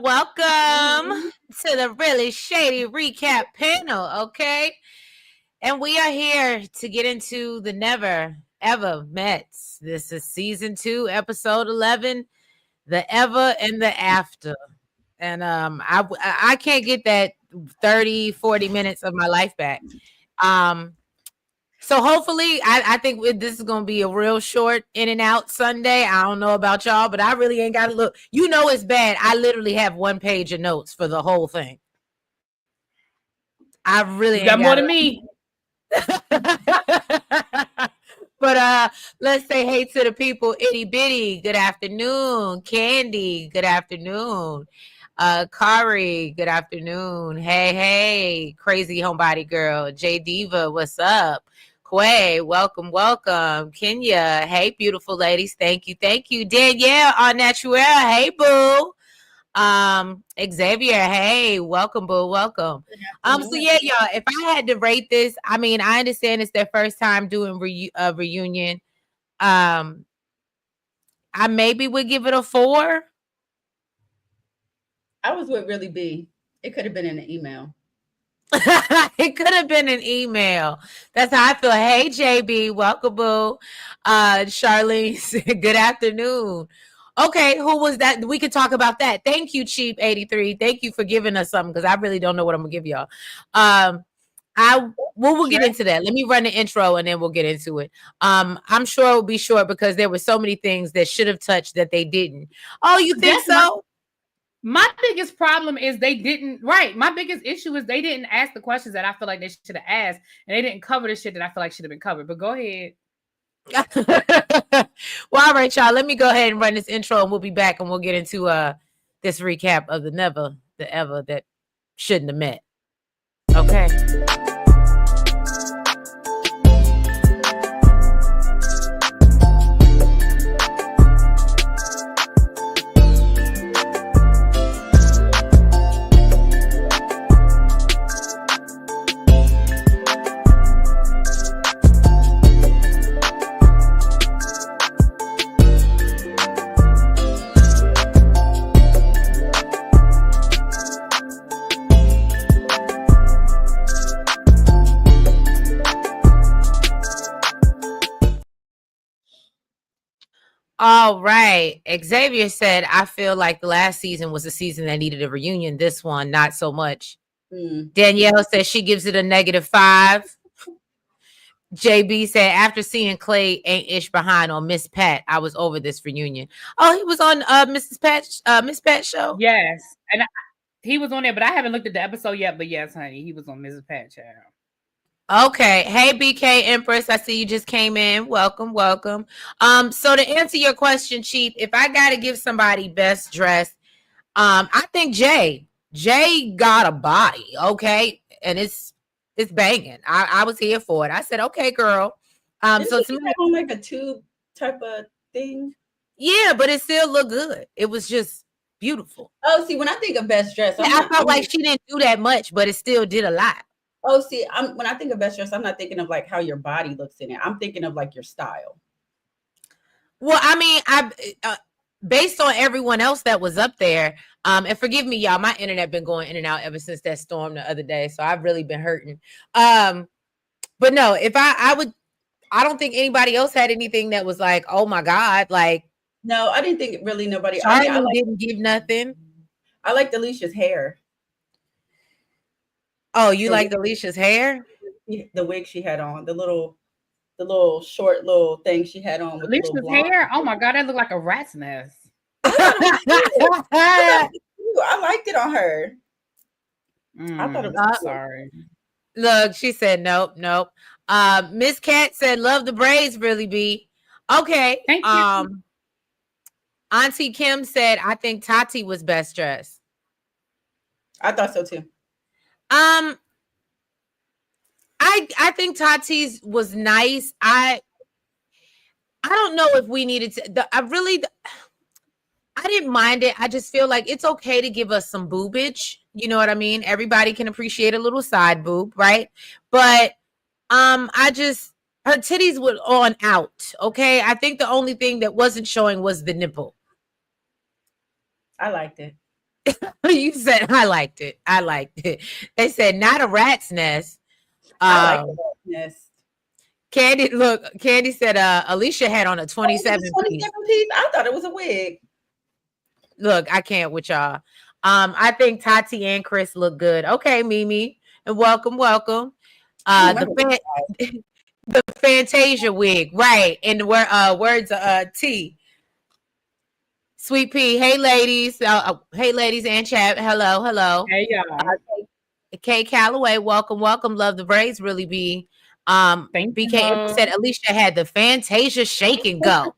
Welcome to the Really Shady Recap panel, okay? And we are here to get into the Never Ever Mets. This is season 2, episode 11, The Ever and the After. And I can't get that 30, 40 minutes of my life back. So hopefully, I think this is going to be a real short in and out Sunday. I don't know about y'all, but I really ain't got to look. You know it's bad. I literally have 1 page of notes for the whole thing. I really ain't got more than me. But let's say hey to the people. Itty Bitty, good afternoon. Candy, good afternoon. Kari, good afternoon. Hey, crazy homebody girl. J Diva, what's up? Quay, welcome. Kenya, hey, beautiful ladies. Thank you. Danielle, on natural. Hey, boo. Xavier, hey, welcome, boo, welcome. So yeah, y'all, if I had to rate this, I mean, I understand it's their first time doing reunion. I maybe would give it a 4. I was with Really B. It could have been in an email. It could have been an email. That's how I feel. Hey, JB, welcome, boo. Charlene, good afternoon. Okay, who was that? We could talk about that. Thank you, Cheap 83. Thank you for giving us something because I really don't know what I'm gonna give y'all. We'll get into that. Let me run the intro and then we'll get into it. I'm sure it will be short because there were so many things that should have touched that they didn't. Oh, you think so? My biggest problem is they didn't. Right. My biggest issue is they didn't ask the questions that I feel like they should have asked, and they didn't cover the shit that I feel like should have been covered. But go ahead. Well, all right, y'all. Let me go ahead and run this intro, and we'll be back, and we'll get into this recap of the Never, the Ever that shouldn't have met. Okay. All right. Xavier said, I feel like the last season was a season that needed a reunion. This one, not so much. Danielle says she gives it a -5. JB said, after seeing Clay ain't ish behind on Miss Pat, I was over this reunion. Oh, he was on Miss Pat's show? Yes. And he was on there, but I haven't looked at the episode yet. But yes, honey, he was on Mrs. Pat channel. Okay. Hey, BK Empress. I see you just came in. Welcome. So to answer your question, Chief, if I got to give somebody best dressed, I think Jay got a body. Okay. And it's banging. I was here for it. I said, okay, girl. So to me, on like a tube type of thing. Yeah, but it still looked good. It was just beautiful. Oh, see, when I think of best dress, I felt like she didn't do that much, but it still did a lot. Oh, see, when I think of best dress, I'm not thinking of like how your body looks in it. I'm thinking of like your style. Well, I mean, based on everyone else that was up there, and forgive me, y'all, my internet been going in and out ever since that storm the other day, so I've really been hurting. But no, if I don't think anybody else had anything that was like, oh my God, like. No, I didn't think really nobody. I didn't give nothing. I liked Alicia's hair. Oh, you like Alicia's hair? The wig she had on, the little short little thing she had on. With Alicia's hair? Oh my God, that looked like a rat's nest. I liked it on her. I thought it was sorry. Look, she said nope. Miss Cat said love the braids, Really B. Okay. Thank you. Auntie Kim said I think Tati was best dressed. I thought so too. I think Tati's was nice. I don't know if we needed to. I didn't mind it. I just feel like it's okay to give us some boobage. You know what I mean? Everybody can appreciate a little side boob, right? But her titties were on out. Okay, I think the only thing that wasn't showing was the nipple. I liked it. You said I liked it. I liked it. They said not a rat's nest. I like the nest. Candy said Alicia had on a 27 piece. 27 piece. I thought it was a wig. Look, I can't with y'all. I think Tati and Chris look good. Okay, Mimi, and welcome. The Fantasia wig, right? And the words of T. Sweet Pea. Hey ladies. Hey ladies and chat. Hello. Hey y'all. Kay Calloway, welcome. Love the braids, really be. BK said Alicia had the Fantasia shake and go.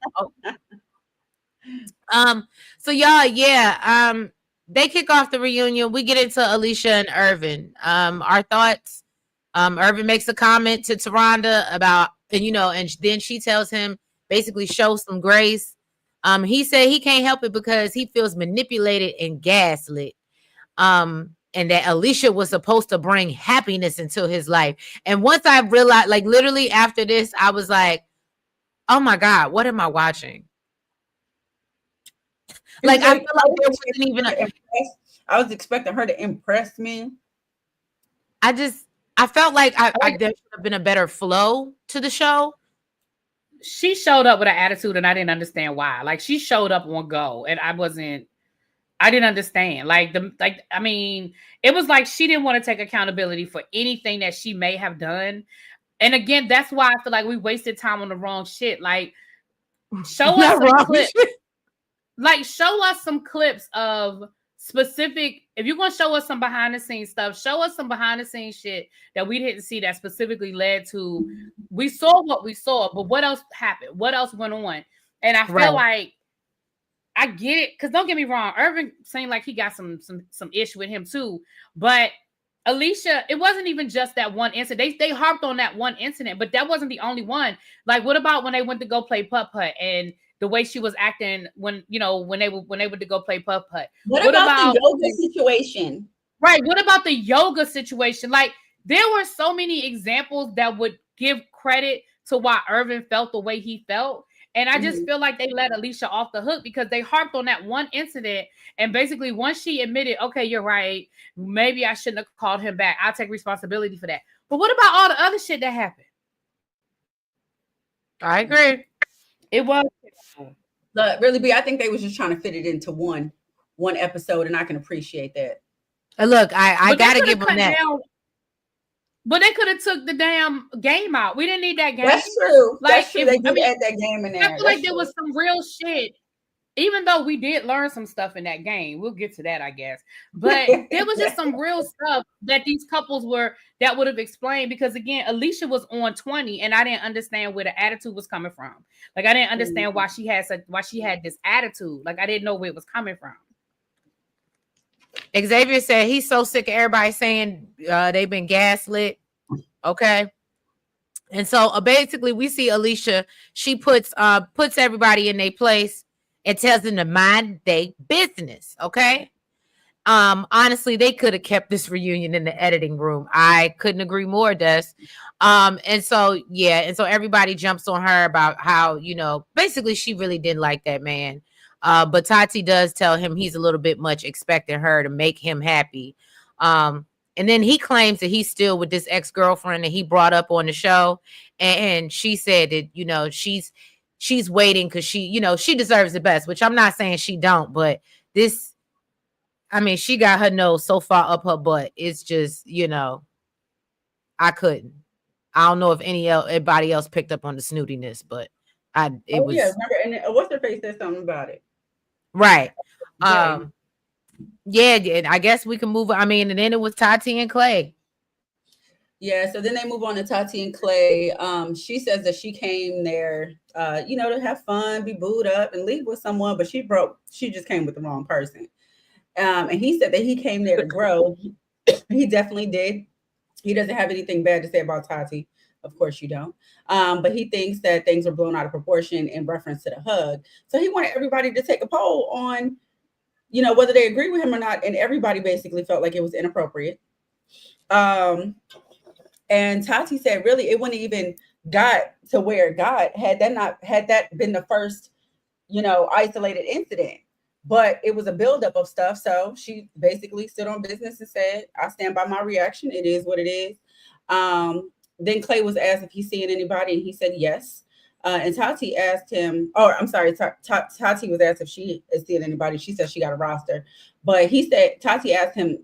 So y'all, yeah. They kick off the reunion. We get into Alicia and Irvin. Our thoughts. Irvin makes a comment to Taronda about, and then she tells him basically show some grace. He said he can't help it because he feels manipulated and gaslit. And that Alicia was supposed to bring happiness into his life. And once I realized, like literally after this, I was like, oh my God, what am I watching? Like, I feel like there wasn't even I was expecting her to impress me. I felt like there should have been a better flow to the show. She showed up with an attitude and I didn't understand why. Like she showed up on go and I didn't understand. I mean, it was like she didn't want to take accountability for anything that she may have done. And again, that's why I feel like we wasted time on the wrong shit. Like, show us some clips. Like, show us some clips of specific. If you're gonna show us some behind the scenes stuff, show us some behind the scenes shit that we didn't see that specifically led to. We saw what we saw, but what else happened? What else went on? And I feel like I get it, because don't get me wrong, Irvin seemed like he got some issue with him too. But Alicia, it wasn't even just that one incident. They harped on that one incident, but that wasn't the only one. Like, what about when they went to go play putt-putt and the way she was acting when they went to go play putt-putt? What about the yoga situation? Right. What about the yoga situation? Like, there were so many examples that would give credit to why Irvin felt the way he felt. And I just feel like they let Alicia off the hook because they harped on that one incident. And basically, once she admitted, okay, you're right, maybe I shouldn't have called him back, I'll take responsibility for that. But what about all the other shit that happened? I agree. It was. Look, really, B, I think they was just trying to fit it into one episode, and I can appreciate that. Look, I got to give them that. But they could have took the damn game out. We didn't need that game. That's true. Like, that's true. They did add that game in there. I feel like there was some real shit. Even though we did learn some stuff in that game. We'll get to that, I guess. But there was just some real stuff that these couples that would have explained. Because again, Alicia was on 20 and I didn't understand where the attitude was coming from. Like, I didn't understand why she had this attitude. Like, I didn't know where it was coming from. Xavier said he's so sick of everybody saying they've been gaslit. Okay. And so basically we see Alicia, she puts everybody in their place and tells them to mind their business. Okay. Honestly, they could have kept this reunion in the editing room. I couldn't agree more, Des. And so everybody jumps on her about how, basically she really didn't like that man. But Tati does tell him he's a little bit much, expecting her to make him happy. And then he claims that he's still with this ex-girlfriend that he brought up on the show. And she said that, she's waiting because she deserves the best, which I'm not saying she don't, but she got her nose so far up her butt. It's just, I couldn't. I don't know if anybody else picked up on the snootiness, but it was. Yeah, remember, and what's her face said something about it. Right. Yeah, I guess we can move. And then it was Tati and Clay. Yeah, so then they move on to Tati and Clay. She says that she came there, to have fun, be booed up, and leave with someone, but she just came with the wrong person. And he said that he came there to grow. He definitely did. He doesn't have anything bad to say about Tati. Of course you don't. But he thinks that things are blown out of proportion in reference to the hug. So he wanted everybody to take a poll on, whether they agree with him or not. And everybody basically felt like it was inappropriate. And Tati said, really, it wouldn't even got to where it got had that been the first, isolated incident. But it was a buildup of stuff. So she basically stood on business and said, I stand by my reaction. It is what it is. Then Clay was asked if he's seeing anybody, and he said yes. And Tati asked him, oh, I'm sorry, Tati was asked if she is seeing anybody. She said she got a roster. But he said, Tati asked him,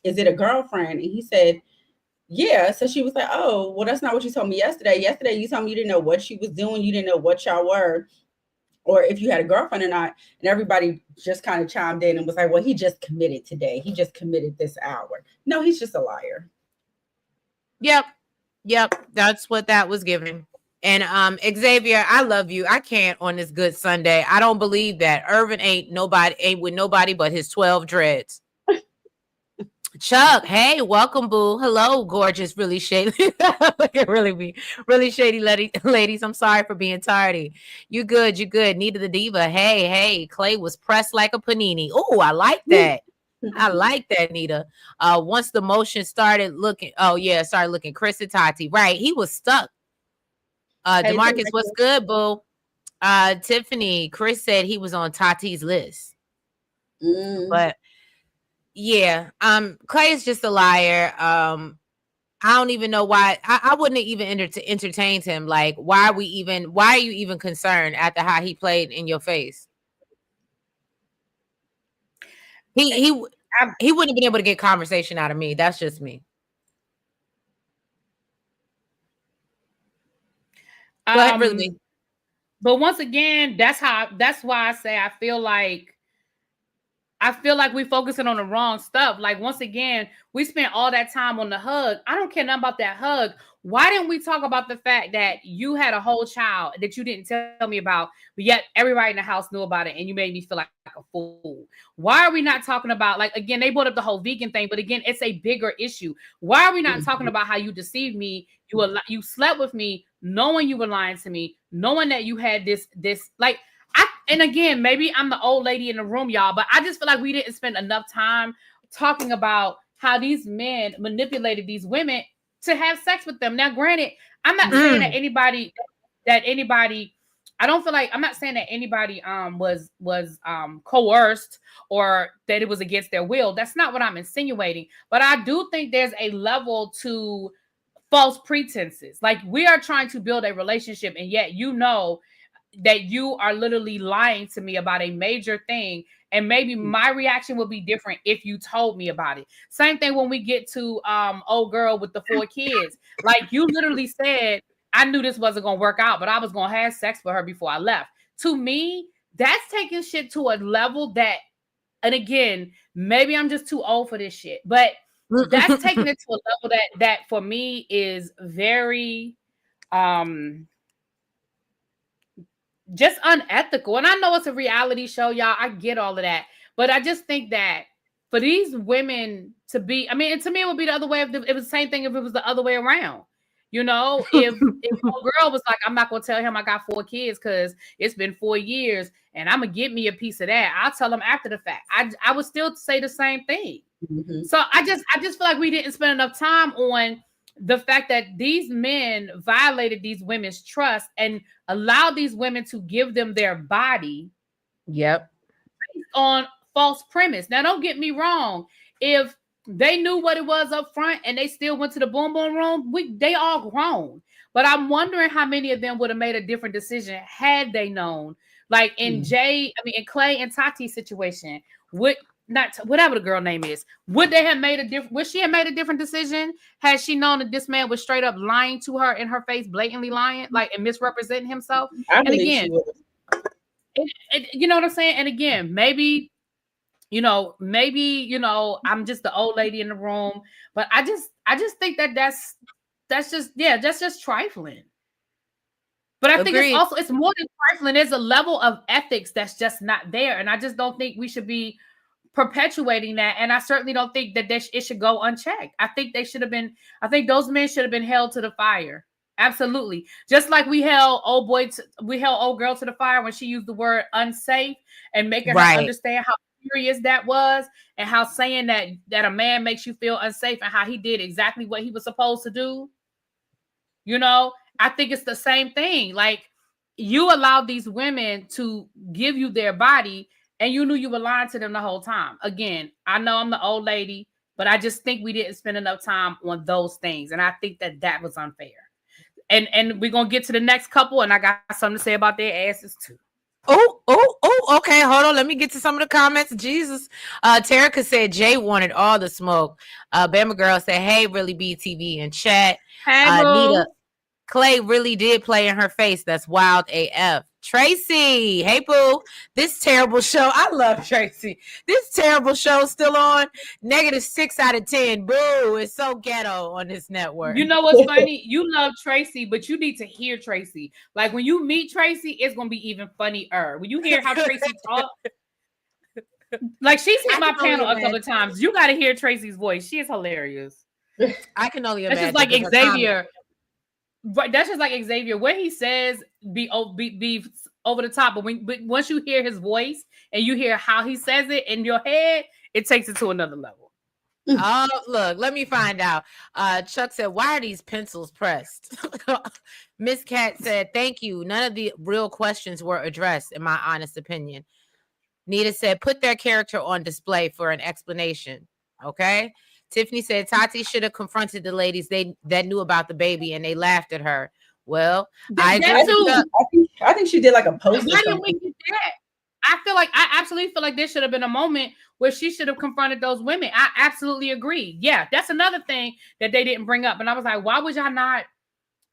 is it a girlfriend? And he said, yeah. So she was like, oh, well, that's not what you told me yesterday. Yesterday, you told me you didn't know what she was doing. You didn't know what y'all were, or if you had a girlfriend or not. And everybody just kind of chimed in and was like, well, he just committed today. He just committed this hour. No, he's just a liar. Yep. That's what that was given. And Xavier, I love you. I can't on this good Sunday. I don't believe that Irvin ain't with nobody but his 12 dreads. Chuck, hey, welcome, boo. Hello, gorgeous, really shady. Look at really shady ladies. I'm sorry for being tardy. You good? Nita the Diva. Hey, Clay was pressed like a panini. Oh, I like that. I like that, Nita. Once the motion started looking, Chris and Tati. Right, he was stuck. Demarcus, what's good, boo? Tiffany, Chris said he was on Tati's list. But yeah, Clay is just a liar. I don't even know why. I wouldn't have even entertained him. Like, why are you even concerned after how he played in your face? He wouldn't have been able to get conversation out of me. That's just me. But once again, that's why I say I feel like we're focusing on the wrong stuff. Like, once again, we spent all that time on the hug. I don't care nothing about that hug. Why didn't we talk about the fact that you had a whole child that you didn't tell me about, but yet everybody in the house knew about it and you made me feel like a fool? Why are we not talking about, like, again, they brought up the whole vegan thing, but again, it's a bigger issue. Why are we not talking about how you deceived me? You slept with me knowing you were lying to me, knowing that you had this, like, and again, maybe I'm the old lady in the room, y'all, but I just feel like we didn't spend enough time talking about how these men manipulated these women to have sex with them. Now, granted, I'm not saying that anybody, I don't feel like, I'm not saying that anybody was coerced or that it was against their will. That's not what I'm insinuating. But I do think there's a level to false pretenses. Like, we are trying to build a relationship, and yet you know that you are literally lying to me about a major thing, and maybe my reaction would be different if you told me about it. Same thing when we get to old girl with the 4 kids. Like, you literally said, I knew this wasn't gonna work out, but I was gonna have sex with her before I left. To me, that's taking shit to a level that, and again, maybe I'm just too old for this shit, but that's taking it to a level that for me is very just unethical. And I know it's a reality show, y'all. I get all of that. But I just think that for these women to be, I mean, and to me, it would be the other way. It was the same thing if it was the other way around. You know, if a girl was like, I'm not going to tell him I got 4 kids because it's been 4 years and I'm going to get me a piece of that, I'll tell him after the fact. I would still say the same thing. So I just feel like we didn't spend enough time on the fact that these men violated these women's trust and allowed these women to give them their body. Yep. Based on false premise. Now, don't get me wrong. If they knew what it was up front and they still went to the boom boom room, they all grown. But I'm wondering how many of them would have made a different decision had they known. Like in in Clay and Tati's situation, whatever the girl name is, would they have made a different? Would she have made a different decision had she known that this man was straight up lying to her in her face, blatantly lying, like, and misrepresenting himself? And again, you know what I'm saying? And again, maybe I'm just the old lady in the room, but I just think that's just trifling. But I think it's more than trifling. There's a level of ethics that's just not there, and I just don't think we should be perpetuating that. And I certainly don't think that it should go unchecked. I think those men should have been held to the fire. Absolutely. Just like we held old girl to the fire when she used the word unsafe and making her understand how serious that was, and how saying that a man makes you feel unsafe and how he did exactly what he was supposed to do. You know, I think it's the same thing. Like, you allowed these women to give you their body and you knew you were lying to them the whole time. Again, I know I'm the old lady, but I just think we didn't spend enough time on those things, and I think that was unfair. And we're gonna get to the next couple, and I got something to say about their asses too. Okay. Hold on. Let me get to some of the comments. Jesus. Terica said Jay wanted all the smoke. Bama Girl said, hey, really BTV in chat. Hey, Nita, Clay really did play in her face. That's wild AF. Tracy, hey boo. This terrible show. I love Tracy. This terrible show still on. -6 out of 10. Boo. It's so ghetto on this network. You know what's funny? You love Tracy, but you need to hear Tracy. Like when you meet Tracy, it's gonna be even funnier. When you hear how Tracy talks, like she's hit my panel a couple of times. You got to hear Tracy's voice. She is hilarious. I can only imagine. That's just like Xavier. Right, that's just like Xavier. What he says be over the top, but once you hear his voice and you hear how he says it in your head, it takes it to another level. Oh, look, let me find out. Chuck said, why are these pencils pressed? Miss Cat said, thank you. None of the real questions were addressed, in my honest opinion. Nita said, put their character on display for an explanation. Okay. Tiffany said, Tati should have confronted the ladies that knew about the baby and they laughed at her. Well, I think she did like a post. Why didn't we get that? I absolutely feel like there should have been a moment where she should have confronted those women. I absolutely agree. Yeah, that's another thing that they didn't bring up. And I was like, why would y'all not?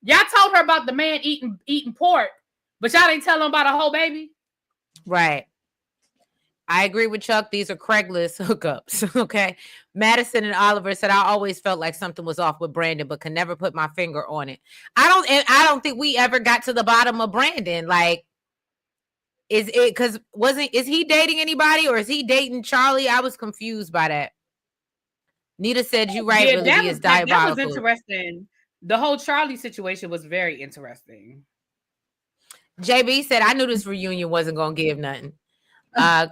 Y'all told her about the man eating pork, but y'all didn't tell them about a whole baby. Right. I agree with Chuck. These are Craigslist hookups. Okay. Madison and Oliver said, I always felt like something was off with Brandon, but can never put my finger on it. I don't think we ever got to the bottom of Brandon. Like, is he dating anybody or is he dating Charlie? I was confused by that. Nita said, you right, yeah, really is diabolical. That was interesting. The whole Charlie situation was very interesting. JB said, I knew this reunion wasn't going to give nothing.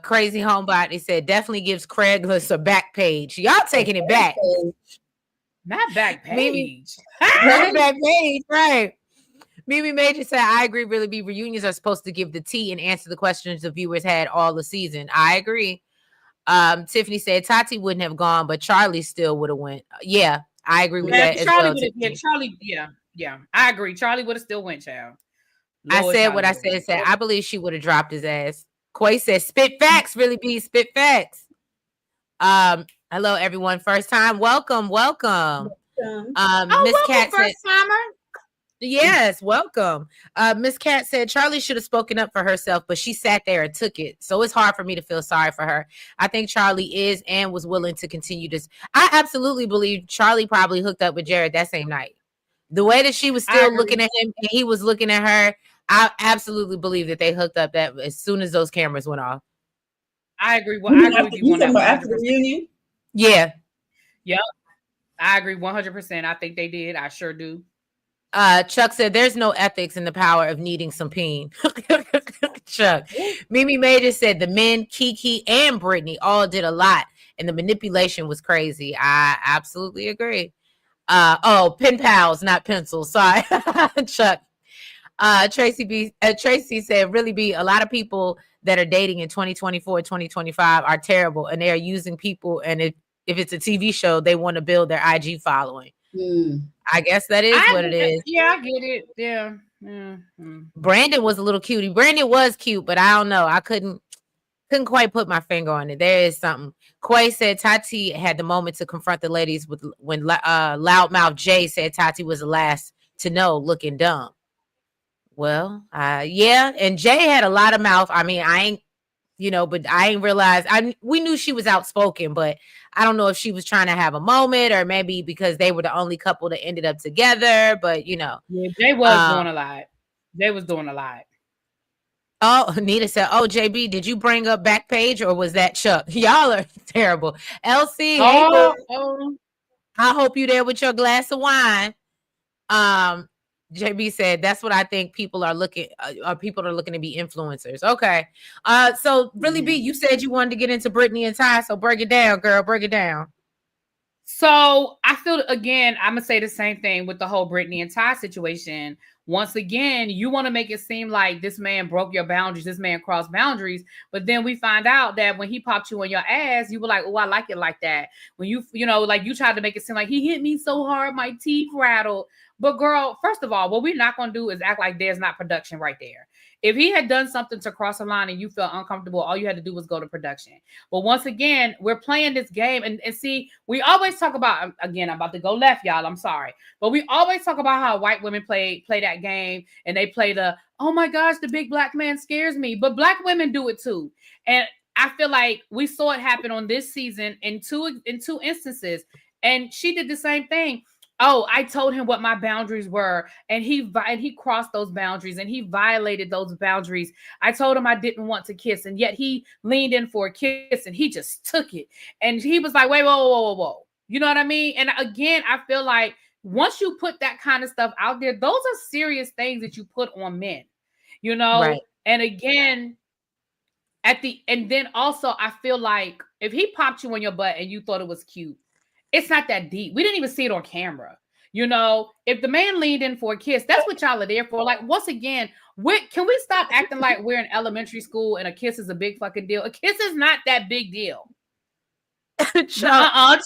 Crazy Homebody said, definitely gives Craigslist a back page. Y'all taking it back. Not back page. Not back page, right. Mimi Major said, I agree, really be reunions are supposed to give the tea and answer the questions the viewers had all the season. I agree. Tiffany said, Tati wouldn't have gone, but Charlie still would have went. Yeah, I agree with that as well. Charlie, yeah, I agree. Charlie would have still went, child. I said what I said. I believe she would have dropped his ass. Quay says, spit facts, really be spit facts. Hello, everyone. First time. Welcome. Miss Cat first timer. Yes, welcome. Miss Cat said Charlie should have spoken up for herself, but she sat there and took it. So it's hard for me to feel sorry for her. I think Charlie is and was willing to continue this. I absolutely believe Charlie probably hooked up with Jared that same night. The way that she was still looking at him and he was looking at her, I absolutely believe that they hooked up that as soon as those cameras went off. I agree. Well, I agree with you on that. After the reunion? Yeah. Yep. I agree 100%. I think they did. I sure do. Chuck said there's no ethics in the power of needing some peen. Chuck. Mimi Major said the men, Kiki and Britney all did a lot and the manipulation was crazy. I absolutely agree. Pen pals, not pencils. Sorry. Chuck. Tracy said really be a lot of people that are dating in 2024, 2025 are terrible and they are using people. And if it's a TV show, they want to build their IG following. I guess that is what it is. Yeah, I get it. Yeah. Mm-hmm. Brandon was a little cutie. Brandon was cute, but I don't know. I couldn't quite put my finger on it. There is something. Quay said Tati had the moment to confront the ladies when loudmouth Jay said Tati was the last to know, looking dumb. Well, yeah, and Jay had a lot of mouth. I mean, but I ain't realized. We knew she was outspoken, but I don't know if she was trying to have a moment or maybe because they were the only couple that ended up together. But yeah, Jay was doing a lot. Jay was doing a lot. Oh, Anita said, "Oh, JB, did you bring up Backpage or was that Chuck? Y'all are terrible." LC, I hope you there with your glass of wine. JB said, that's what I think people are looking to be influencers. Okay. So really B, you said you wanted to get into Britney and Ty. So break it down, girl. Break it down. So I feel, again, I'm going to say the same thing with the whole Britney and Ty situation. once again, you want to make it seem like this man broke your boundaries, this man crossed boundaries. But then we find out that when he popped you on your ass, you were like, oh, I like it like that. When you like you tried to make it seem like he hit me so hard, my teeth rattled. But girl, first of all, what we're not going to do is act like there's not production right there. If he had done something to cross a line and you felt uncomfortable, all you had to do was go to production. But once again, we're playing this game. And see, we always talk about, again, I'm about to go left, y'all. I'm sorry. But we always talk about how white women play that game, and they play the, oh my gosh, the big black man scares me. But black women do it too. And I feel like we saw it happen on this season in two instances. And she did the same thing. Oh, I told him what my boundaries were, and he crossed those boundaries, and he violated those boundaries. I told him I didn't want to kiss, and yet he leaned in for a kiss, and he just took it. And he was like, wait, whoa. You know what I mean? And again, I feel like once you put that kind of stuff out there, those are serious things that you put on men, you know? Right. And again, and then also, I feel like if he popped you on your butt and you thought it was cute, it's not that deep. We didn't even see it on camera. You know, if the man leaned in for a kiss, that's what y'all are there for. Like, once again, can we stop acting like we're in elementary school and a kiss is a big fucking deal? A kiss is not that big deal. Chuck. I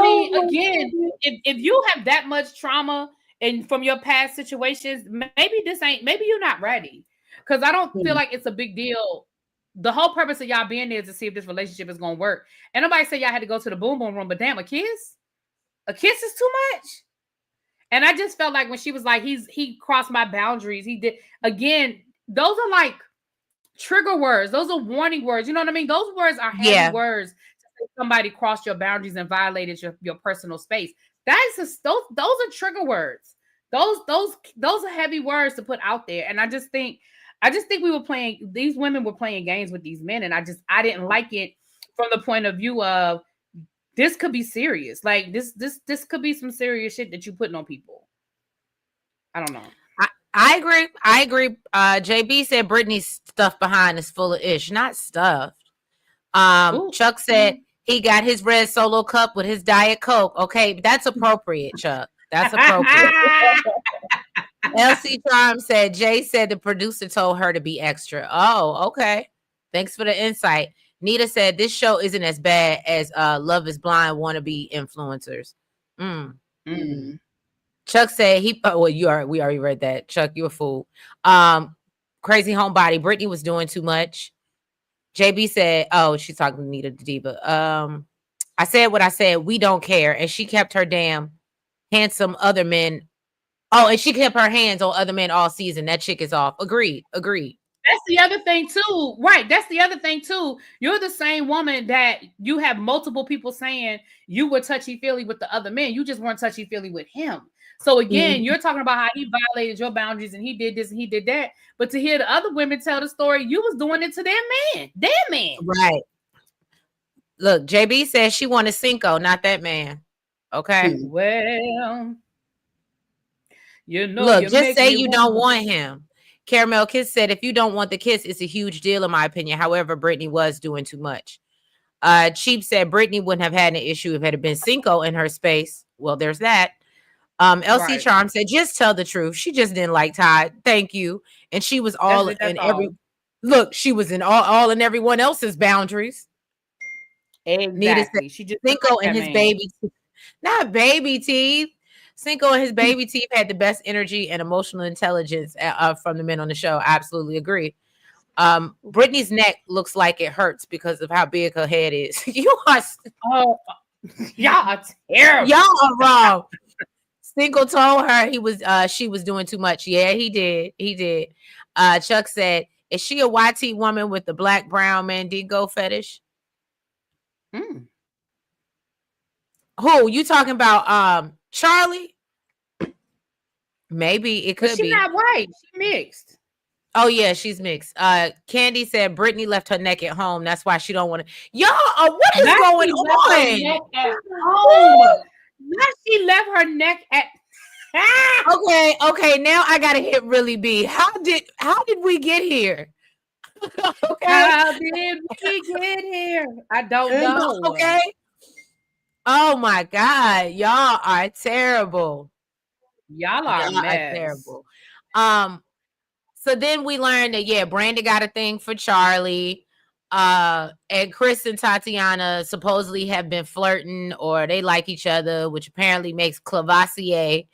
mean, again, if you have that much trauma and from your past situations, maybe you're not ready. Because I don't feel like it's a big deal. The whole purpose of y'all being there is to see if this relationship is going to work. And nobody said y'all had to go to the boom boom room, but damn, a kiss is too much. And I just felt like when she was like, he crossed my boundaries. He did. Again, those are like trigger words. Those are warning words. You know what I mean? Those words are heavy words. To say somebody crossed your boundaries and violated your personal space. Those are trigger words. Those are heavy words to put out there. And I just think these women were playing games with these men, and I didn't like it from the point of view of this could be serious. Like this could be some serious shit that you putting on people. I don't know. I agree. JB said Britney's stuff behind is full of ish, not stuffed. Chuck said he got his red Solo cup with his Diet Coke. Okay, that's appropriate, Chuck. That's appropriate. LC Charm said, Jay said the producer told her to be extra. Oh, okay. Thanks for the insight. Nita said, this show isn't as bad as Love is Blind wannabe influencers. Chuck said, we already read that. Chuck, you're a fool. Crazy Homebody, Britney was doing too much. JB said, oh, she's talking to Nita the Diva. I said what I said. We don't care. And she kept her damn handsome other men. Oh, and she kept her hands on other men all season. That chick is off. Agreed. That's the other thing too. Right. That's the other thing too. You're the same woman that you have multiple people saying you were touchy-feely with the other men. You just weren't touchy-feely with him. So again, you're talking about how he violated your boundaries and he did this and he did that. But to hear the other women tell the story, you was doing it to their man. Right. Look, JB says she wanted Cinco, not that man. Okay. Well, you know, look, just say you don't want him. Caramel Kiss said, if you don't want the kiss, it's a huge deal, in my opinion. However, Britney was doing too much. Cheap said Britney wouldn't have had an issue if it had been Cinco in her space. Well, there's that. LC Charm said, just tell the truth. She just didn't like Ty. Thank you. And she was she was in all and everyone else's boundaries. Exactly. She just Cinco and his baby teeth. Not baby teeth. Cinco and his baby teeth had the best energy and emotional intelligence from the men on the show. I absolutely agree. Britney's neck looks like it hurts because of how big her head is. Y'all are terrible. Y'all are wrong. Cinco told her she was doing too much. Yeah, he did. Chuck said, is she a YT woman with the black brown Mandingo fetish? Who you talking about? Charlie? Maybe it could be. She's not white. She's mixed. Oh yeah, she's mixed. Candy said Britney left her neck at home. That's why she don't want to. Y'all, what is going on? Now she left her neck at. Okay. Now I gotta hit Really B. How did we get here? Okay. How did we get here? I don't know. Okay. Oh my God, y'all are terrible. Y'all are a Y'all are mess. terrible. So then we learned that Brandon got a thing for Charlie. And Chris and Tatiana supposedly have been flirting or they like each other, which apparently makes Clavassier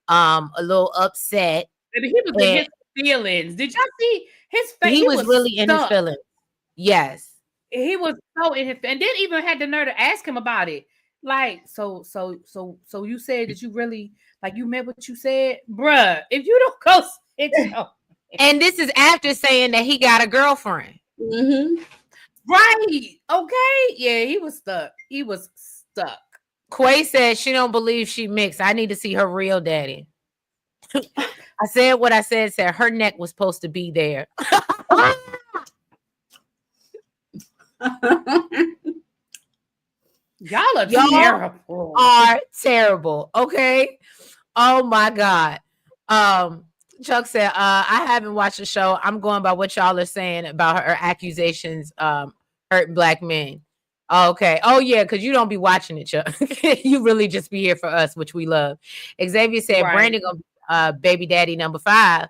a little upset. Baby, he was in his feelings. Did y'all see his face? He was really in his feelings. Yes. He was so in his, and then even had the nerve to ask him about it. Like, so you said that you really, like, you meant what you said? Bruh, if you don't go sit and this is after saying that he got a girlfriend. Mm-hmm. Right. Okay. Yeah, he was stuck. Quay said she don't believe she mixed. I need to see her real daddy. I said what I said her neck was supposed to be there. Y'all are terrible. Are terrible. Okay. Oh my God. Chuck said, I haven't watched the show. I'm going by what y'all are saying about her accusations hurting black men. Okay. Oh yeah, because you don't be watching it, Chuck. You really just be here for us, which we love. Xavier said, right. Brandon gonna baby daddy number 5.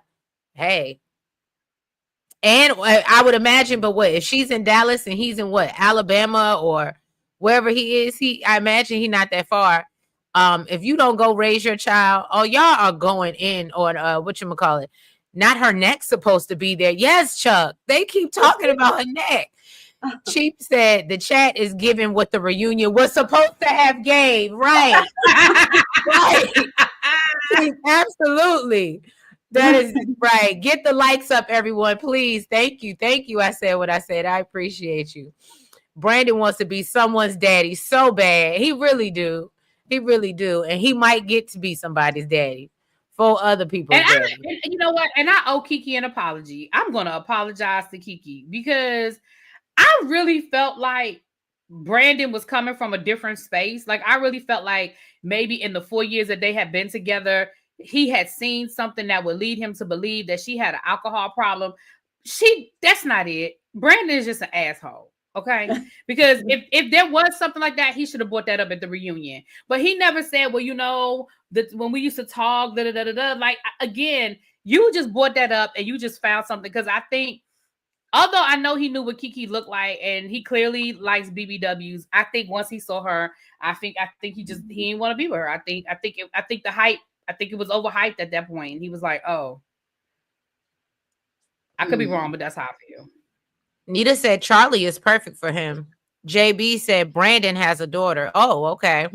Hey. And I would imagine, but what if she's in Dallas and he's in what, Alabama or wherever he is? I imagine he's not that far. If you don't go raise your child, y'all are going in on whatchamacallit. Not her neck's supposed to be there. Yes, Chuck. They keep talking about her neck. Cheap said the chat is giving what the reunion was supposed to have gave. Right. Right. Absolutely. That is right. Get the likes up, everyone, please. Thank you. Thank you. I said what I said. I appreciate you. Brandon wants to be someone's daddy so bad. He really do. He really do. And he might get to be somebody's daddy for other people. And you know what? And I owe Kiki an apology. I'm going to apologize to Kiki because I really felt like Brandon was coming from a different space. Like, I really felt like maybe in the 4 years that they had been together, he had seen something that would lead him to believe that she had an alcohol problem. That's not it. Brandon is just an asshole. Okay. Because if there was something like that, he should have brought that up at the reunion. But he never said, well, you know, that when we used to talk, like, again, you just brought that up and you just found something. Because I think, although I know he knew what Kiki looked like and he clearly likes BBWs, I think once he saw her, I think he didn't want to be with her. I think the hype, I think it was overhyped at that point. He was like, oh, I could be wrong, but that's how I feel. Nita said Charlie is perfect for him. JB said Brandon has a daughter. Oh, okay.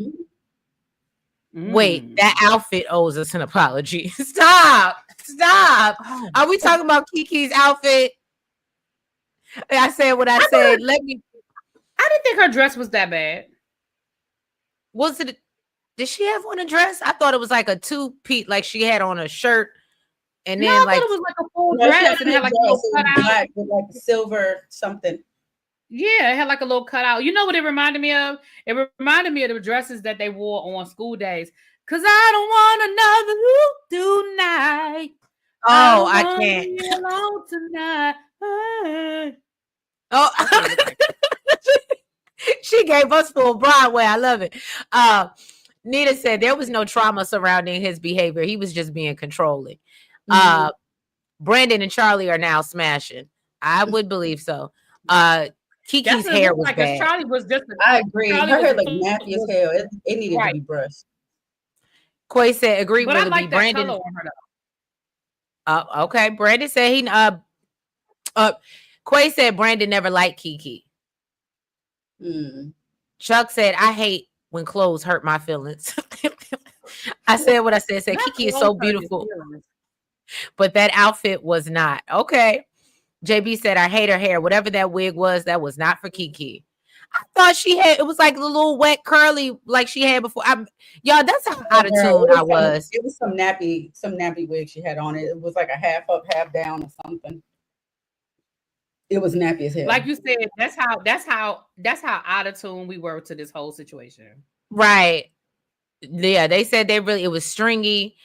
Wait, that outfit owes us an apology. Stop. Oh, are we talking about Kiki's outfit? I said what I said. I didn't think her dress was that bad. Was it? Did she have on a dress? I thought it was like a 2-piece, like she had on a shirt. And then, I thought it was like a full dress and had like a little cutout with like silver something. Yeah, it had like a little cutout. You know what it reminded me of? It reminded me of the dresses that they wore on school days. Cause I don't want another loop tonight. Oh, I can't. Be alone tonight. Oh, she gave us full Broadway. I love it. Nita said there was no trauma surrounding his behavior. He was just being controlling. Brandon and Charlie are now smashing. I would believe so. Kiki's hair was bad. Charlie was just. I agree. Her hair looked nappy as hell. It needed to be brushed. Quay said, "Agree, but Willoughby." I like Brandon. That color on her, okay. Brandon said he. Quay said Brandon never liked Kiki. Chuck said, "I hate when clothes hurt my feelings." I said what I said. Said Kiki is so beautiful, but that outfit was not okay. JB said, "I hate her hair. Whatever that wig was, that was not for Kiki." I thought she had, it was like the little wet curly like she had before. Y'all, that's how out of tune I was. It was some nappy wig she had on it. It was like a half up, half down or something. It was nappy as hell. Like you said, that's how out of tune we were to this whole situation. Right. Yeah, they said it was stringy.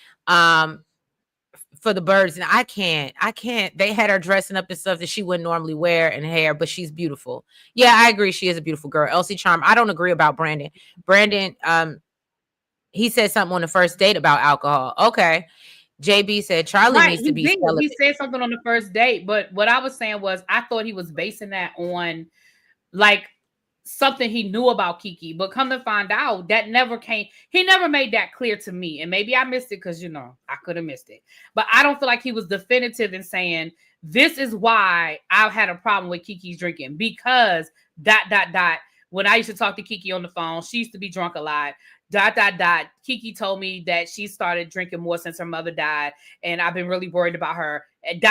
for the birds, and I can't. They had her dressing up in stuff that she wouldn't normally wear and hair, but she's beautiful. Yeah, I agree. She is a beautiful girl. Elsie Charm. I don't agree about Brandon. Brandon, he said something on the first date about alcohol. Okay. JB said Charlie Right, needs to be he celibate. said something on the first date, but what I was saying was I thought he was basing that on like something he knew about Kiki, but come to find out that never came. He never made that clear to me, and maybe I missed it because I could have missed it. But I don't feel like he was definitive in saying this is why I've had a problem with Kiki's drinking because ... When I used to talk to Kiki on the phone, she used to be drunk a lot. ... Kiki told me that she started drinking more since her mother died, and I've been really worried about her. And ...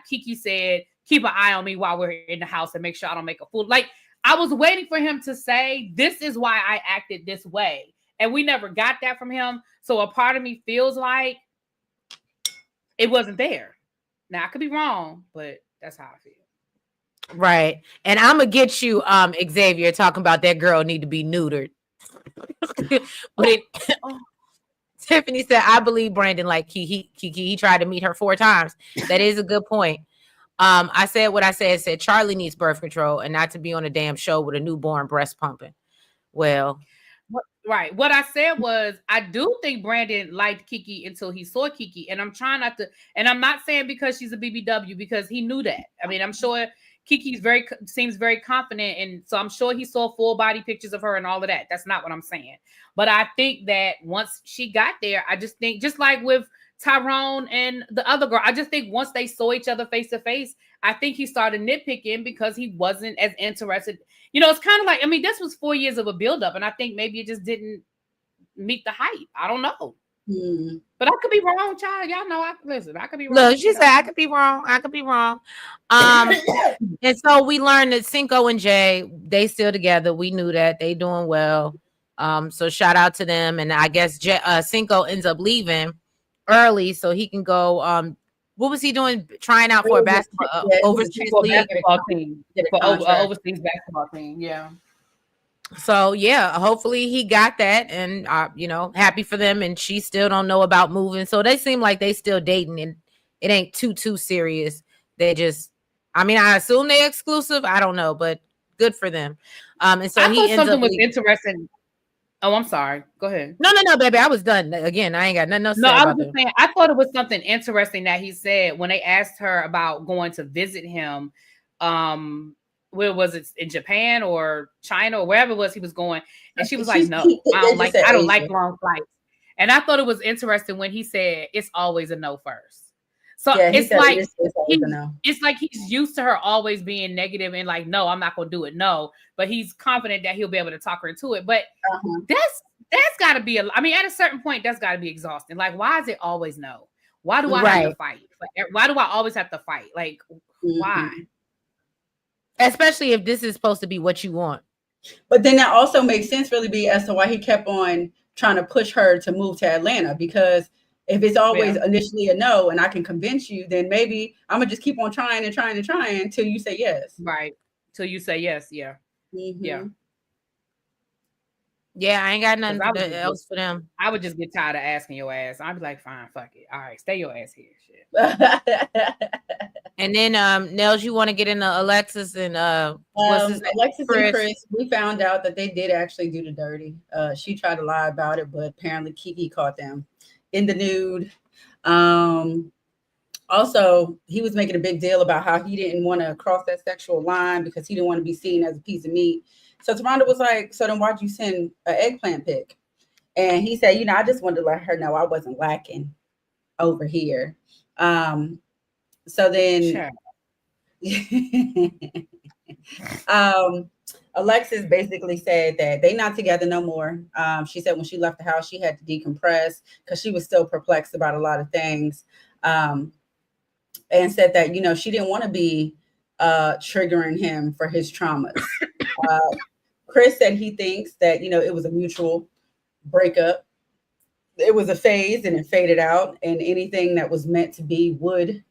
Kiki said, keep an eye on me while we're in the house and make sure I don't make a fool. Like, I was waiting for him to say, this is why I acted this way. And we never got that from him. So a part of me feels like it wasn't there. Now, I could be wrong, but that's how I feel. Right. And I'm going to get you, Xavier, talking about that girl need to be neutered. But Tiffany said, I believe Brandon like Kiki. He tried to meet her 4 times. That is a good point. I said what I said Charlie needs birth control and not to be on a damn show with a newborn breast pumping. Well, right. What I said was I do think Brandon liked Kiki until he saw Kiki, and I'm trying not to. And I'm not saying because she's a BBW, because he knew that. I mean, I'm sure Kiki seems very confident, and so I'm sure he saw full body pictures of her and all of that. That's not what I'm saying. But I think that once she got there, I just think, just like with Tyrone and the other girl, I just think once they saw each other face to face, I think he started nitpicking because he wasn't as interested. It's kind of like, I mean, this was 4 years of a buildup, and I think maybe it just didn't meet the hype. I don't know. But I could be wrong, child. Y'all know I could be wrong. Look, she said I could be wrong. And so we learned that Cinco and Jay, they still together. We knew that. They doing well. So shout out to them. And I guess Cinco ends up leaving early so he can go. What was he doing? Trying out for a basketball overseas team. For overseas basketball team. Yeah. So yeah, hopefully he got that, and happy for them. And she still don't know about moving, so they seem like they still dating, and it ain't too serious. They just, I assume they're exclusive. I don't know, but good for them. And so he ends something up was interesting. Oh, I'm sorry. Go ahead. No, baby. I was done. Again, I ain't got nothing else to say. I was just saying, I thought it was something interesting that he said when they asked her about going to visit him. Where was it, in Japan or China or wherever it was he was going? And she was like, no, I don't like long flights. And I thought it was interesting when he said it's always a no first. So yeah, it's like he's used to her always being negative and like, no, I'm not gonna do it. No, but he's confident that he'll be able to talk her into it. But that's gotta be at a certain point, that's gotta be exhausting. Like, why is it always no? Why do I have to fight? Why do I always have to fight? Like, why? Especially if this is supposed to be what you want. But then that also makes sense, really, be as to why he kept on trying to push her to move to Atlanta. Because if it's always initially a no, and I can convince you, then maybe I'm gonna just keep on trying until you say yes. Right. Till you say yes. Yeah. Yeah. Yeah, I ain't got nothing else for them. I would just get tired of asking your ass. I'd be like, fine, fuck it. All right, stay your ass here. Shit. And then Nels, you want to get into Alexis and Alexis and Chris, we found out that they did actually do the dirty. She tried to lie about it, but apparently Kiki caught them in the nude. Also, he was making a big deal about how he didn't want to cross that sexual line because he didn't want to be seen as a piece of meat. So Taronda was like, so then why'd you send an eggplant pic? And he said, I just wanted to let her know I wasn't lacking over here. So then Alexis basically said that they're not together no more. She said when she left the house, she had to decompress because she was still perplexed about a lot of things. And said that, she didn't want to be triggering him for his traumas. Chris said he thinks that, it was a mutual breakup. It was a phase and it faded out, and anything that was meant to be would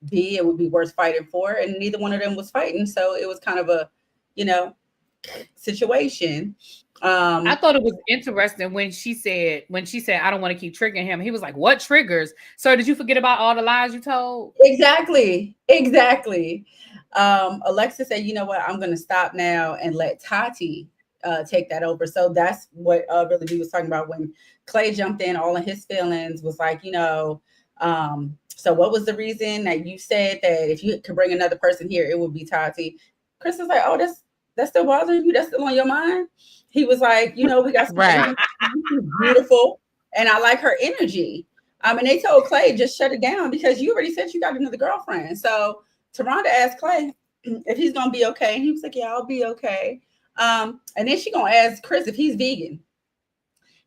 be worth fighting for. And neither one of them was fighting. So it was kind of a, situation. I thought it was interesting when she said, I don't want to keep triggering him. He was like, what triggers? Sir, did you forget about all the lies you told? Exactly. Alexa said, you know what, I'm gonna stop now and let Tati take that over. So that's what Really B was talking about when Clay jumped in, all of his feelings was like, so what was the reason that you said that if you could bring another person here, it would be Tati? Chris was like, oh, that's still bothering you? That's still on your mind? He was like, we got some Right. beautiful, and I like her energy. And they told Clay, just shut it down because you already said you got another girlfriend. So Taronda asked Clay if he's gonna be okay. And he was like, yeah, I'll be okay. And then she gonna ask Chris if he's vegan.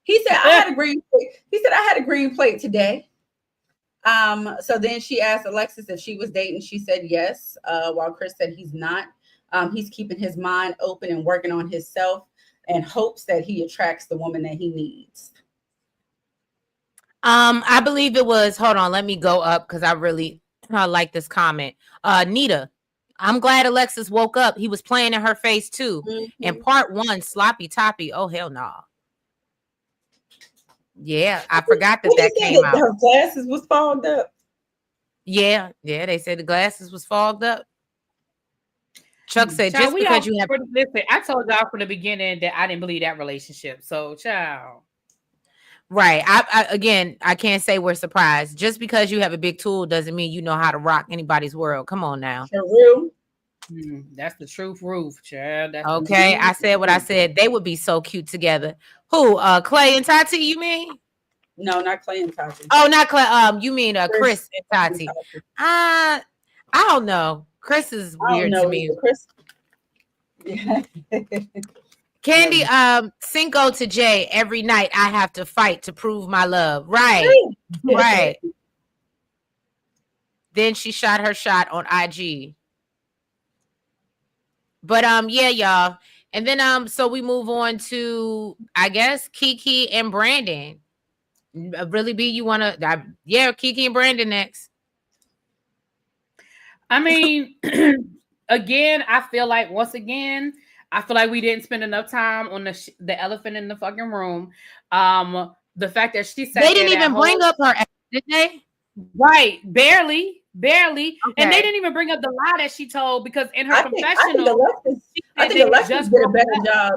He said, I had a green plate. He said, I had a green plate today. So then she asked Alexis if she was dating. She said yes, while Chris said he's not. He's keeping his mind open and working on himself and hopes that he attracts the woman that he needs. I believe it was, hold on, let me go up because I really like this comment. Nita, I'm glad Alexis woke up. He was playing in her face too. Mm-hmm. And part 1, sloppy toppy. Oh, hell no. Yeah, I forgot that came out. Her glasses was fogged up. Yeah, they said the glasses was fogged up. Chuck said, just because you have... Listen, I told y'all from the beginning that I didn't believe that relationship. So, child. Right. I can't say we're surprised. Just because you have a big tool doesn't mean you know how to rock anybody's world. Come on now. For real. That's the truth, Roof, child. That's okay. I said what I said. They would be so cute together. Who? Clay and Tati, you mean? No, not Clay and Tati. Oh, not Clay. You mean Chris and Tati. I don't know. Chris is weird to me. Chris. Yeah. Candy, Cinco to Jay, every night I have to fight to prove my love. Right. Right. Then she shot her shot on IG. But yeah, y'all. And then so we move on to, I guess, Kiki and Brandon. Really B, you wanna Kiki and Brandon next. I mean, again, I feel like we didn't spend enough time on the elephant in the fucking room. The fact that she said they didn't even bring up her, did they? Right, barely. Okay. And they didn't even bring up the lie that she told because in her confessional, I think Alexis did a better job.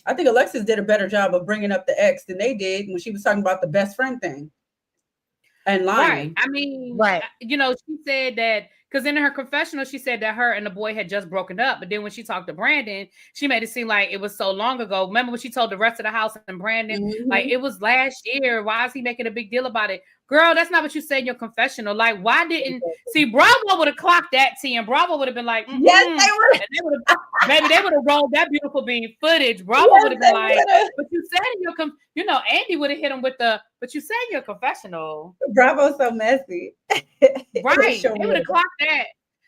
I think Alexis did a better job of bringing up the ex than they did when she was talking about the best friend thing and lying. Right. I mean, right. She said that because in her confessional, she said that her and the boy had just broken up. But then when she talked to Brandon, she made it seem like it was so long ago. Remember when she told the rest of the house and Brandon, like it was last year. Why is he making a big deal about it? Girl, that's not what you said in your confessional. Like, why didn't Bravo would have clocked that T and Bravo would have been like, yes, they would. Maybe they would have rolled that beautiful bean footage. Bravo would have been like, but you said in your Andy would have hit him with but you said in your confessional. Bravo's so messy. Right. They would have clocked that.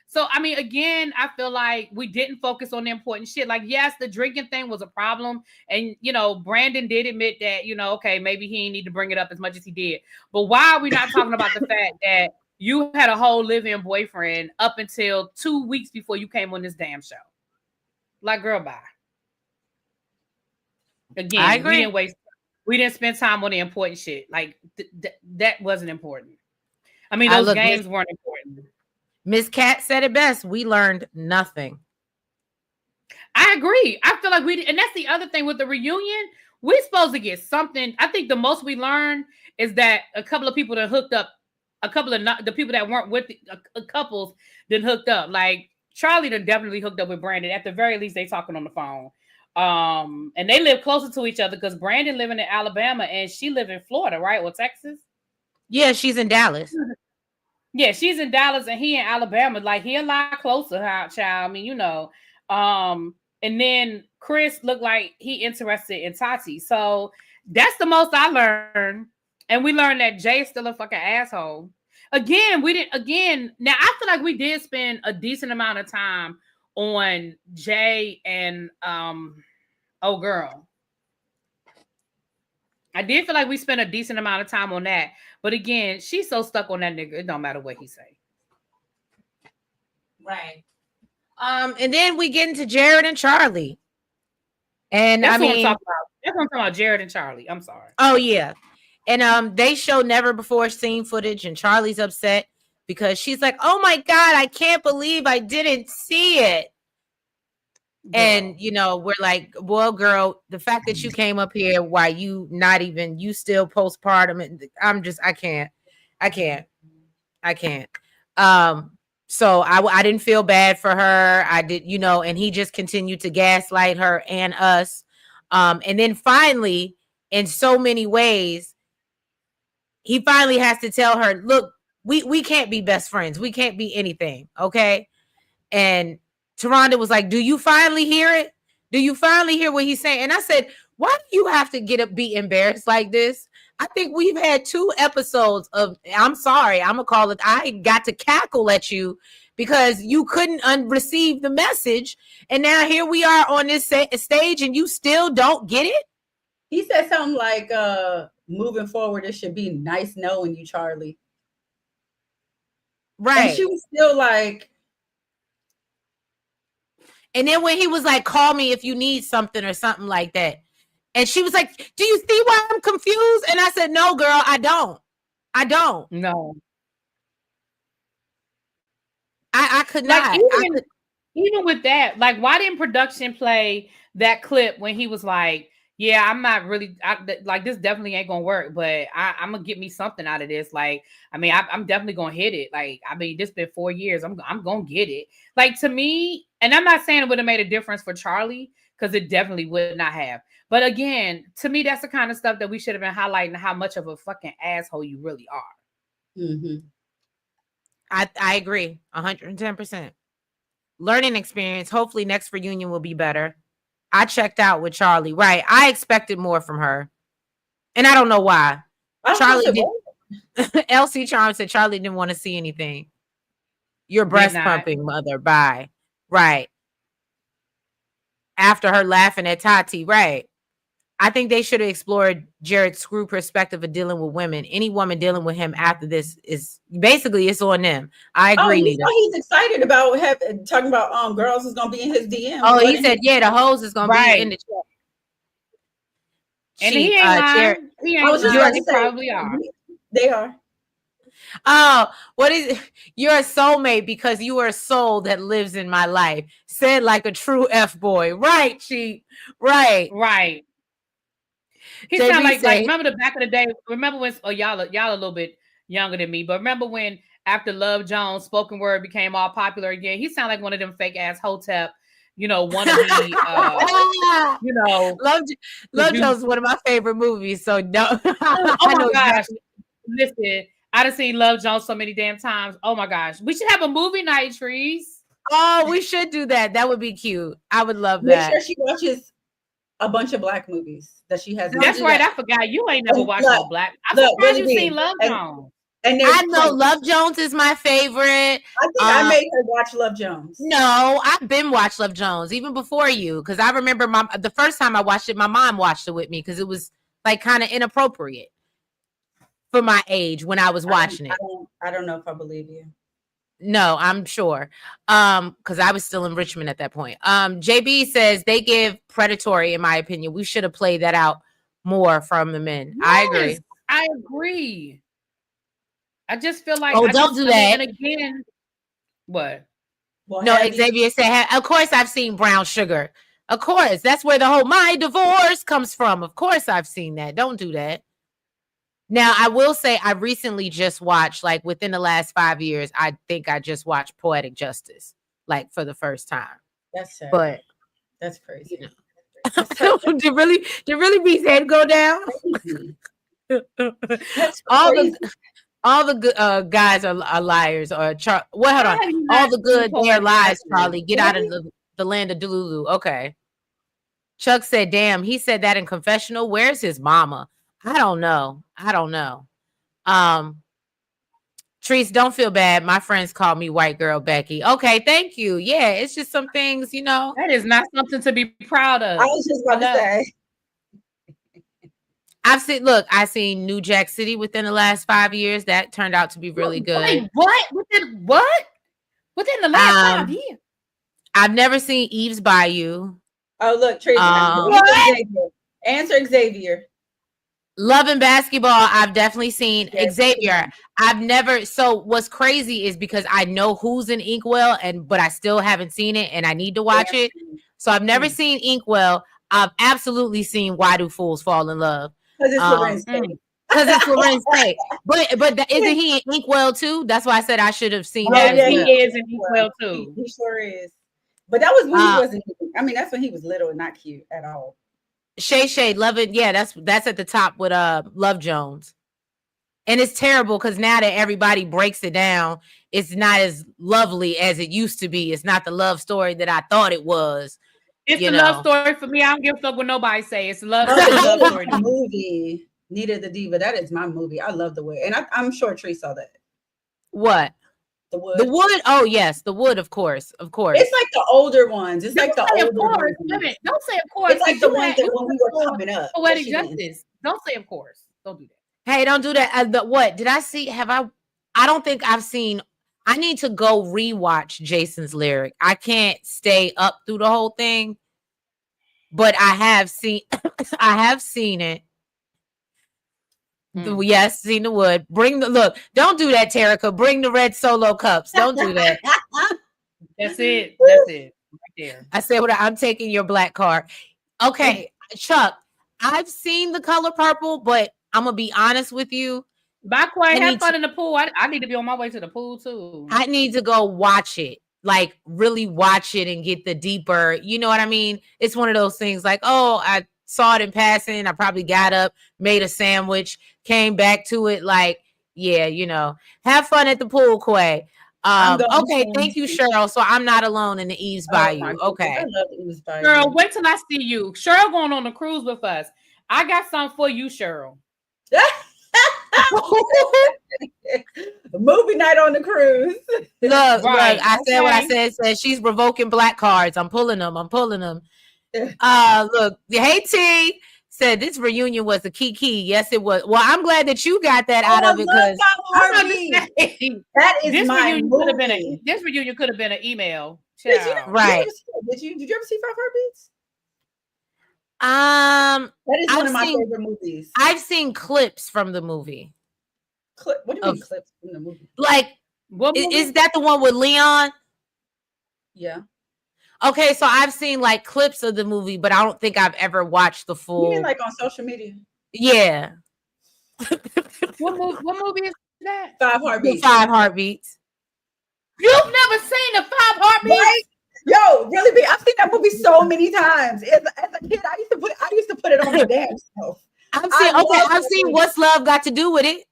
So, I mean, again, I feel like we didn't focus on the important shit. Like, yes, the drinking thing was a problem. And, Brandon did admit that, okay, maybe he didn't need to bring it up as much as he did. But why are we not talking about the fact that you had a whole live-in boyfriend up until 2 weeks before you came on this damn show? Like, girl, bye. Again, I agree. We didn't spend time on the important shit. Like, that wasn't important. I mean, those games weren't important. Miss Cat said it best. We learned nothing. I agree. I feel like and that's the other thing with the reunion. We're supposed to get something. I think the most we learned is that a couple of people that hooked up, the people that weren't with the couples then hooked up. Like Charlie done definitely hooked up with Brandon. At the very least, they talking on the phone. And they live closer to each other because Brandon living in Alabama and she live in Florida, right? Or Texas? Yeah, she's in Dallas. Yeah, she's in Dallas and he in Alabama. Like he a lot closer, child. I mean, and then Chris looked like he interested in Tati. So that's the most I learned. And we learned that Jay is still a fucking asshole. Now I feel like we did spend a decent amount of time on Jay and oh girl. I did feel like we spent a decent amount of time on that. But again, she's so stuck on that nigga. It don't matter what he say. Right. And then we get into Jared and Charlie. And That's I what I'm mean, talking about. That's what I'm talking about. Jared and Charlie. I'm sorry. oh yeah. And they show never before seen footage, and Charlie's upset because she's like, "Oh my God, I can't believe I didn't see it." Girl. And we're like, well, girl, the fact that you came up here while you still postpartum, and I can't. So I didn't feel bad for her. I did, and he just continued to gaslight her and us. And then finally, in so many ways, he finally has to tell her, look, we can't be best friends. We can't be anything. Okay. And Taronda was like, do you finally hear it? Do you finally hear what he's saying? And I said, why do you have to be embarrassed like this? I think we've had 2 episodes of, I'm sorry, I'm going to call it, I got to cackle at you because you couldn't receive the message. And now here we are on this stage and you still don't get it? He said something like, moving forward, it should be nice knowing you, Charlie. Right. And she was still like. And then when he was like, call me if you need something or something like that. And she was like, do you see why I'm confused? And I said, no, girl, I don't. No. I could not. Even with that, like, why didn't production play that clip when he was like, yeah, I'm not really like, this definitely ain't gonna work, but I'm gonna get me something out of this. Like, I mean, I'm definitely gonna hit it. Like, I mean, this been 4 years. I'm gonna get it. Like, to me, and I'm not saying it would have made a difference for Charlie, because it definitely would not have. But again, to me, that's the kind of stuff that we should have been highlighting, how much of a fucking asshole you really are. Mm-hmm. I agree 110%. Learning experience. Hopefully next reunion will be better. I checked out with Charlie. Right. I expected more from her. And I don't know why. LC Charm said Charlie didn't want to see anything. You're breast pumping, mother. Bye. Right. After her laughing at Tati. Right. I think they should have explored Jared's screw perspective of dealing with women. Any woman dealing with him after this is basically, it's on them. I agree. He's excited about talking about girls is gonna be in his DM. Oh, he said, yeah, the hoes is gonna be in the chat. And he ain't lying. He ain't lying. They probably are. They are. Oh, what is it? You're a soulmate because you are a soul that lives in my life. Said like a true F boy. Right, Cheap. Right. Right. He sound like remember the back of the day. Remember when y'all a little bit younger than me, but remember when after Love Jones spoken word became all popular again? He sound like one of them fake ass Hotep, wannabe. Love Jones is one of my favorite movies. So no. Oh my gosh! Listen, I done seen Love Jones so many damn times. Oh my gosh, we should have a movie night, Trees. Oh, we should do that. That would be cute. I would love that. Make sure she watches a bunch of Black movies that she has. That's right. I forgot you ain't never watched no Black. I'm surprised you seen Love Jones. And I know Love Jones is my favorite. I think I made her watch Love Jones. No, I've been watched Love Jones even before you, because I remember the first time I watched it, my mom watched it with me because it was like kind of inappropriate for my age when I was watching it. I don't know if I believe you. No, I'm sure. Because I was still in Richmond at that point. JB says they give predatory, in my opinion. We should have played that out more from the men. Yes, I agree. I just feel like don't do that. And again, what? Well, no, Xavier said, of course I've seen Brown Sugar. Of course. That's where the whole my divorce comes from. Of course I've seen that. Don't do that. Now, I will say I recently just watched, like within the last 5 years, I think I just watched Poetic Justice, like for the first time. That's sad. But that's crazy. Did really B's head go down? All the good guys are liars. Or hold on. All the good they're lies, Charlie. Get out of the land of Delulu. Okay. Chuck said, damn, he said that in confessional. Where's his mama? I don't know. Trees, don't feel bad. My friends call me white girl Becky. Okay, thank you. Yeah, it's just some things, That is not something to be proud of. I was just about to say. I've seen New Jack City within the last 5 years. That turned out to be really good. Wait, what? Within the last 5 years? I've never seen Eve's Bayou. Oh, look, Tracy. Xavier. Answer Xavier. Love and Basketball, I've definitely seen. Yes. Xavier, I've never. So what's crazy is because I know who's in Inkwell, but I still haven't seen it, and I need to watch it. So I've never seen Inkwell. I've absolutely seen Why Do Fools Fall in Love? Because it's Lorenz Tate. Because it's Lorenz Tate. But isn't he in Inkwell too? That's why I said I should have seen that. Yeah, he is in Inkwell too. He sure is. But that was when he wasn't. I mean, that's when he was little and not cute at all. Shay, Love It. Yeah, that's at the top with Love Jones. And it's terrible because now that everybody breaks it down, it's not as lovely as it used to be. It's not the love story that I thought it was. It's the love story for me. I don't give a fuck what nobody say. It's love story. Movie. Nita the Diva. That is my movie. I love The Wood. And I'm sure Tree saw that. What? The Wood. The Wood. Oh, yes. The Wood, of course. Of course. It's like the older ones. It's like the older ones. Don't say of course. It's like the ones that when we were coming up. Poetic Justice. Don't say of course. Don't do that. Hey, don't do that. What? Did I see? I don't think I've seen. I need to go rewatch Jason's Lyric. I can't stay up through the whole thing. But I have seen it. Yes, seen The Wood. Look. Don't do that, Terica. Bring the red Solo cups. Don't do that. That's it. Right there. I said, I'm taking your black card. Okay, Chuck. I've seen The Color Purple, but I'm gonna be honest with you. By quiet, have fun in the pool. I need to be on my way to the pool too. I need to go watch it. Like really watch it and get the deeper, you know what I mean? It's one of those things like, oh, I saw it in passing. I probably got up, made a sandwich, came back to it. Like, yeah, have fun at the pool, Quay. Okay, thank you, Cheryl. So I'm not alone in the Eves Bayou. Okay. I love the Eves Bayou. Girl, wait till I see you. Cheryl going on the cruise with us. I got something for you, Cheryl. Movie night on the cruise. Look, I said what I said. She's revoking black cards. I'm pulling them. Look, hey T said this reunion was a Kiki. Yes, it was. Well, I'm glad that you got that out of it because that is my movie. This reunion could have been an email. Right? Did you ever see 5 Heartbeats? That is one of my favorite movies. I've seen clips from the movie. What do you mean clips from the movie? Like, is that the one with Leon? Yeah. Okay, so I've seen like clips of the movie, but I don't think I've ever watched the full. You mean like on social media? Yeah. What movie is that? 5 Heartbeats. 5 Heartbeats. You've never seen the 5 Heartbeats? Right? Yo, really? I've seen that movie so many times. As a kid, I used to put it on my damn self. I've seen What's Love Got to Do with It.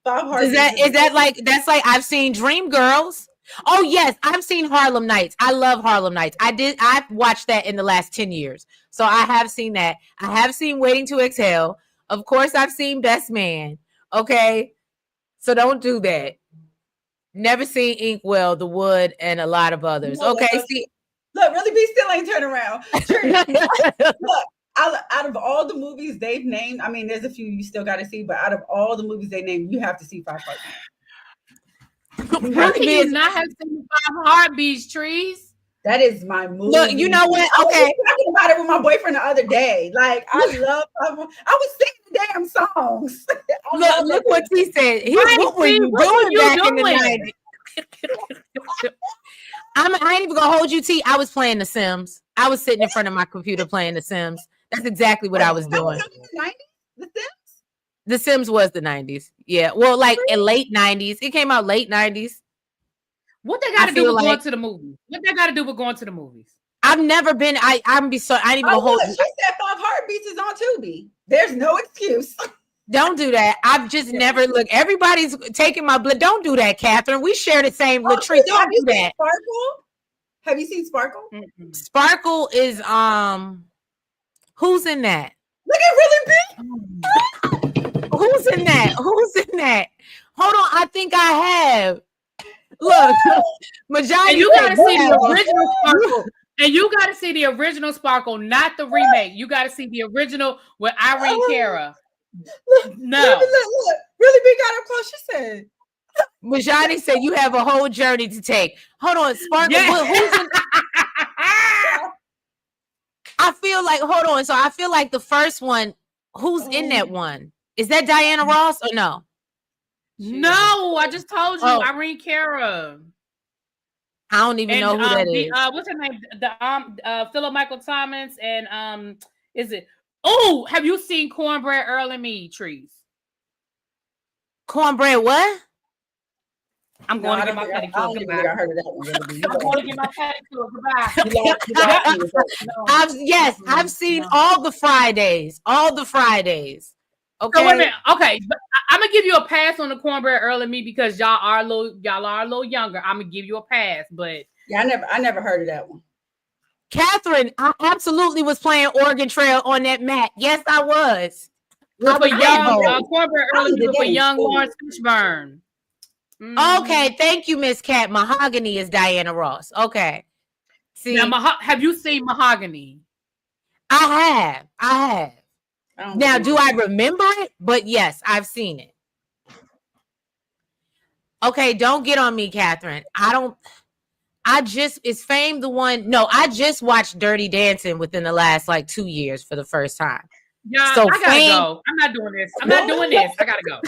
5 Heartbeats. Is that like that's like I've seen Dreamgirls. Oh yes, I've seen Harlem Nights. I love Harlem Nights. I've watched that in the last 10 years. So I have seen that. I have seen Waiting to Exhale. Of course, I've seen Best Man. Okay. So don't do that. Never seen Inkwell, The Wood, and a lot of others. Okay. Look, Really B still ain't turn around. Look, out of all the movies they've named, I mean, there's a few you still got to see, but out of all the movies they named, you have to see 5 Heartbeats. How can you not have seen 5 Heartbeats, Trees? That is my movie. Look, you know what? Okay. I was talking about it with my boyfriend the other day. Like, I was singing the damn songs. Look what he said. What were you doing back in the 90s? I ain't even gonna hold you, T. I was playing The Sims. I was sitting in front of my computer playing The Sims. That's exactly what I was doing. The 90s? The Sims? The Sims was the 90s. Yeah. Well, like in late 90s. It came out late 90s. What they got to do with going to the movies? What they got to do with going to the movies? I've never been. I ain't even gonna hold. She said 5 Heartbeats is on Tubi. There's no excuse. Don't do that. I've just never look. Everybody's taking my blood. Don't do that, Catherine. We share the same Latrice. Don't do that. Sparkle? Have you seen Sparkle? Mm-mm. Sparkle is who's in that? Look at Really B. Who's in that? Hold on. I think I have. Look, Majani. And you gotta see the original Sparkle. And you gotta see the original Sparkle, not the remake. You gotta see the original with Irene Cara. No. Look. Really B got up close. She said. Majani said you have a whole journey to take. Hold on, Sparkle. Yeah. Who's in? I feel like, hold on. So I feel like the first one, who's in that one? Is that Diana Ross or no? No, I just told you, Irene Cara. I don't even know who that is. What's her name? The Philip Michael Thomas and is it? Oh, have you seen Cornbread Earl and Me, Trees? Cornbread what? I'm going to get my pedicure. I don't think I heard of that one. I'm going to get my pedicure. Goodbye. I've seen all the Fridays. All the Fridays. Okay. So wait a minute. Okay, but I'm gonna give you a pass on the Cornbread Earl and Me because y'all are a little younger. I'm gonna give you a pass, but yeah, I never heard of that one. Catherine, I absolutely was playing Oregon Trail on that mat. Yes, I was. With a young Cornbread Earl and Me with a young Lawrence Fishburne. Okay, thank you, Miss Cat. Mahogany is Diana Ross. Okay. See, now, have you seen Mahogany? I have. Now, do I remember it? But yes, I've seen it. Okay, don't get on me, Catherine. Is Fame the one? No, I just watched Dirty Dancing within the last 2 years for the first time. Yeah, so I gotta go. I'm not doing this. I gotta go.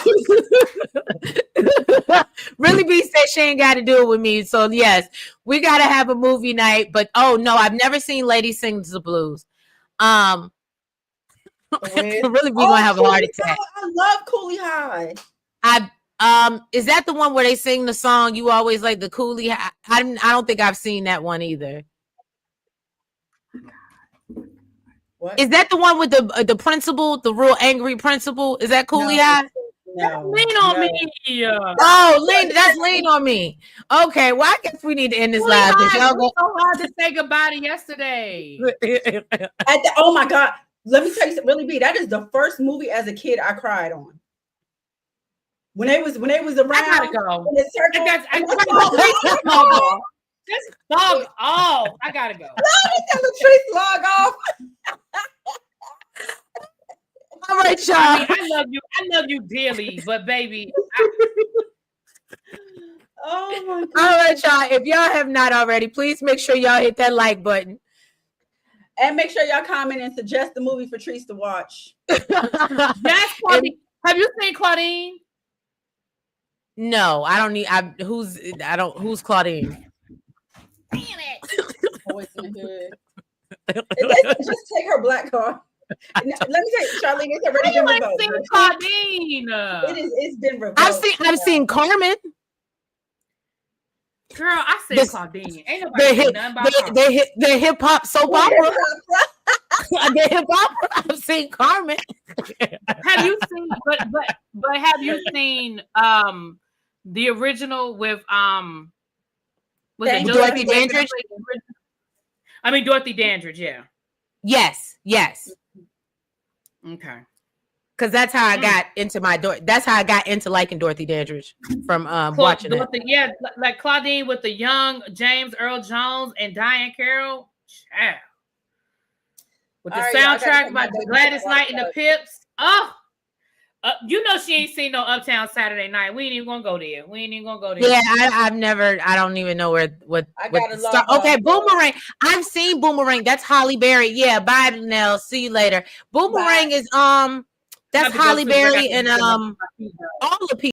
Really B said she ain't got to do it with me. So yes, we gotta have a movie night. But oh no, I've never seen Lady Sings the Blues. Really be gonna have a heart attack. I love Cooley High. Is that the one where they sing the song "You Always Like the Cooley High"? I don't think I've seen that one either. What? Is that the one with the principal, the real angry principal? Is that Cooley High? No, lean on me. That's lean on me. Okay, well, I guess we need to end this live. Y'all so hard to say goodbye to yesterday. Oh my God. Let me tell you something, Really B. That is the first movie as a kid I cried on. When they was around. I gotta go. Just log off. I gotta go. Tell Latrice log off. All right, y'all. I love you dearly, but baby. Oh my God. All right, y'all. If y'all have not already, please make sure y'all hit that like button. And make sure y'all comment and suggest the movie for Trees to watch. Yes, Claudine. Have you seen Claudine? No, I don't need. Who's Claudine? Damn it! Boys in the Hood. Just take her black card. Let me tell you, Charlene, it's already been revoked. Claudine. It's been revoked. I've seen Carmen. Girl, I said Claudine. Ain't nobody saying nothing about the hip hop soap opera. The hip opera. I've seen Carmen. Have you seen? But have you seen the original with was it Dorothy Dandridge? I mean Dorothy Dandridge. Yeah. Yes. Okay. Because that's how I got into that's how I got into liking Dorothy Dandridge from watching it. Yeah, like Claudine with the young James Earl Jones and Diane Carroll. Yeah. With the soundtrack by Gladys Knight and the Pips. Oh, you know she ain't seen no Uptown Saturday Night. We ain't even gonna go there. Yeah, I don't even know what okay, Boomerang. I've seen Boomerang. That's Holly Berry. Yeah, bye Nell. See you later. Boomerang is that's Holly Berry and all the people.